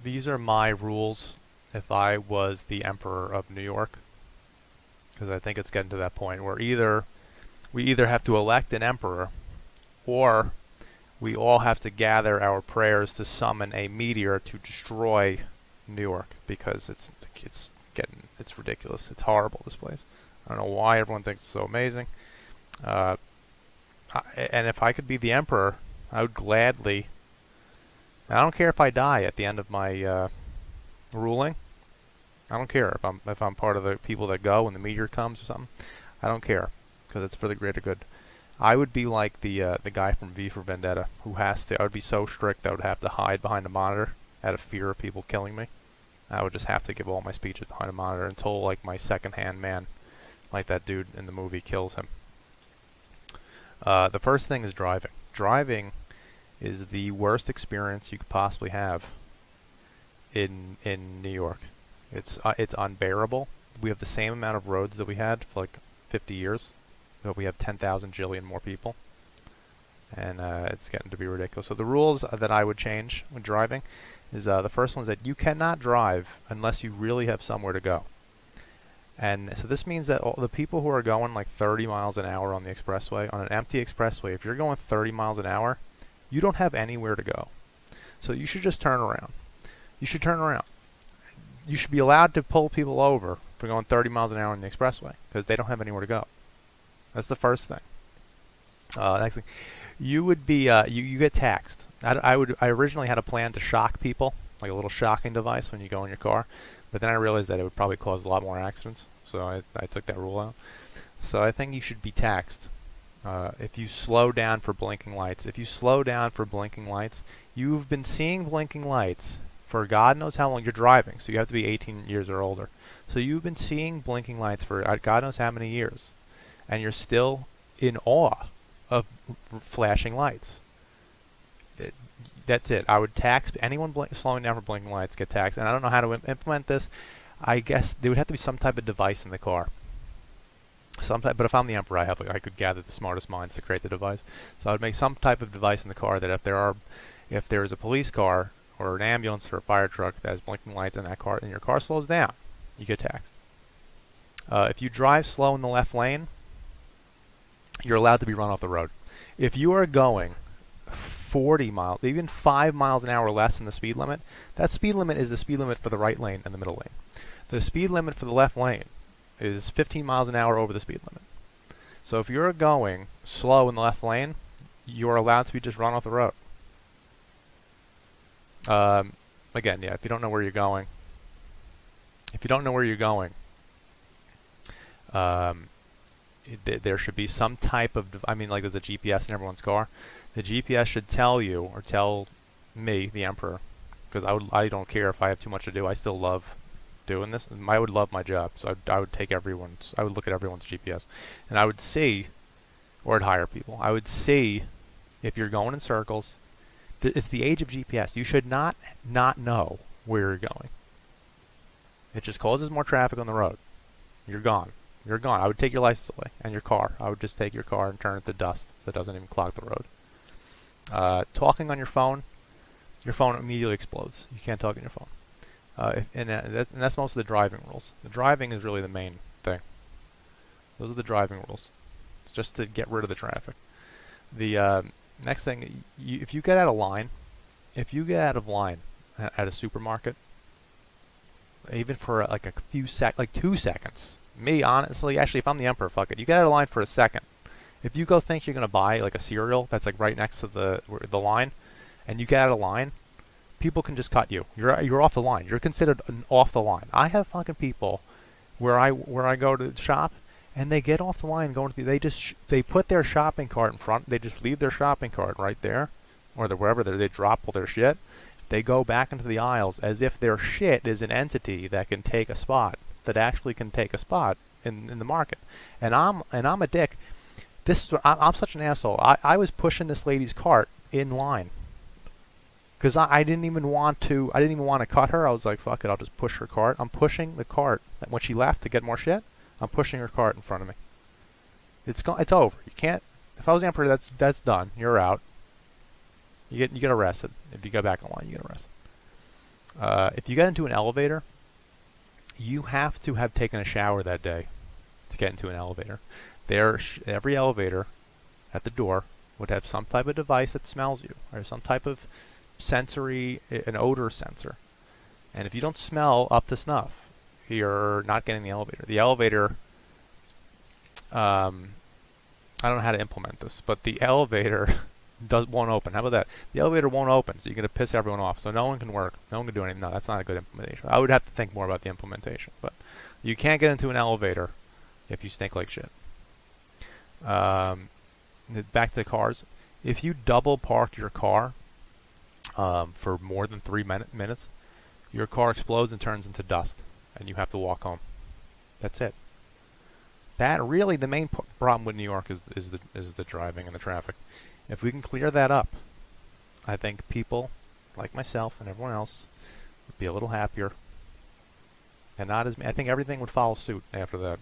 these are my rules if I was the emperor of New York, because I think it's getting to that point where we either have to elect an emperor, or we all have to gather our prayers to summon a meteor to destroy New York, because it's ridiculous. It's horrible, this place. I don't know why everyone thinks it's so amazing. Uh, and if I could be the emperor, I would gladly. I don't care if I die at the end of my ruling. I don't care if I'm part of the people that go when the meteor comes or something. I don't care, because it's for the greater good. I would be like the guy from V for Vendetta, who has to. I would be so strict I would have to hide behind a monitor out of fear of people killing me. I would just have to give all my speeches behind a monitor until like my second-hand man, like that dude in the movie, kills him. The first thing is driving. Driving is the worst experience you could possibly have in New York. It's unbearable. We have the same amount of roads that we had for like 50 years, but we have 10,000 jillion more people, and it's getting to be ridiculous. So the rules that I would change when driving is the first one is that you cannot drive unless you really have somewhere to go. And so this means that all the people who are going like 30 miles an hour on the expressway, on an empty expressway, if you're going 30 miles an hour, you don't have anywhere to go. So you should just turn around. You should turn around. You should be allowed to pull people over for going 30 miles an hour on the expressway, because they don't have anywhere to go. That's the first thing. Next thing, you would be you get taxed. I originally had a plan to shock people, like a little shocking device when you go in your car, but then I realized that it would probably cause a lot more accidents, so I took that rule out. So I think you should be taxed if you slow down for blinking lights. If you slow down for blinking lights, you've been seeing blinking lights for God knows how long. You're driving, so you have to be 18 years or older. So you've been seeing blinking lights for God knows how many years, and you're still in awe of flashing lights. That's it. I would tax anyone slowing down for blinking lights, get taxed. And I don't know how to implement this. I guess there would have to be some type of device in the car. But if I'm the emperor, I could gather the smartest minds to create the device. So I would make some type of device in the car that if there is a police car or an ambulance or a fire truck that has blinking lights in that car, and your car slows down, you get taxed. If you drive slow in the left lane, you're allowed to be run off the road. If you are going 40 miles, even 5 miles an hour less than the speed limit, that speed limit is the speed limit for the right lane and the middle lane. The speed limit for the left lane is 15 miles an hour over the speed limit. So if you're going slow in the left lane, you're allowed to be just run off the road. Again, yeah, if you don't know where you're going, there should be some type of, like there's a GPS in everyone's car. The GPS should tell you, or tell me, the emperor, because I don't care if I have too much to do. I still love doing this. I would love my job, so I would look at everyone's GPS, and I would see, or I'd hire people. I would see if you're going in circles. It's the age of GPS. You should not know where you're going. It just causes more traffic on the road. You're gone. You're gone. I would take your license away, and your car. I would just take your car and turn it to dust so it doesn't even clog the road. Talking on your phone immediately explodes. You can't talk on your phone. And that's most of the driving rules. The driving is really the main thing. Those are the driving rules. It's just to get rid of the traffic. The next thing, if you get out of line at a supermarket, even for like a few like 2 seconds. Me, honestly, actually, if I'm the emperor, fuck it. You get out of line for a second. If you go think you're gonna buy like a cereal that's like right next to the line, and you get out of line, people can just cut you. You're off the line. You're considered off the line. I have fucking people where I go to shop, and they get off the line going to they put their shopping cart in front. They just leave their shopping cart right there, or wherever they drop all their shit. They go back into the aisles as if their shit is an entity that can take a spot. That actually can take a spot in the market. And I'm a dick. I'm such an asshole. I was pushing this lady's cart in line because I didn't even want to cut her. I was like, fuck it, I'll just push her cart. I'm pushing the cart. When she left to get more shit, I'm pushing her cart in front of me. It's over. You can't. If I was the emperor, that's done. You're out. You get arrested. If you go back in line, you get arrested. If you get into an elevator, you have to have taken a shower that day to get into an elevator. Every elevator at the door would have some type of device that smells you, or some type of an odor sensor. And if you don't smell up to snuff, you're not getting the elevator. The elevator, I don't know how to implement this, but the elevator won't open. How about that? The elevator won't open, so you're going to piss everyone off. So no one can work. No one can do anything. No, that's not a good implementation. I would have to think more about the implementation. But you can't get into an elevator if you stink like shit. Back to the cars. If you double park your car for more than 3 minutes, your car explodes and turns into dust, and you have to walk home. That's it. That really, the main problem with New York is the driving and the traffic. If we can clear that up, I think people like myself and everyone else would be a little happier, and not as I think everything would follow suit after that.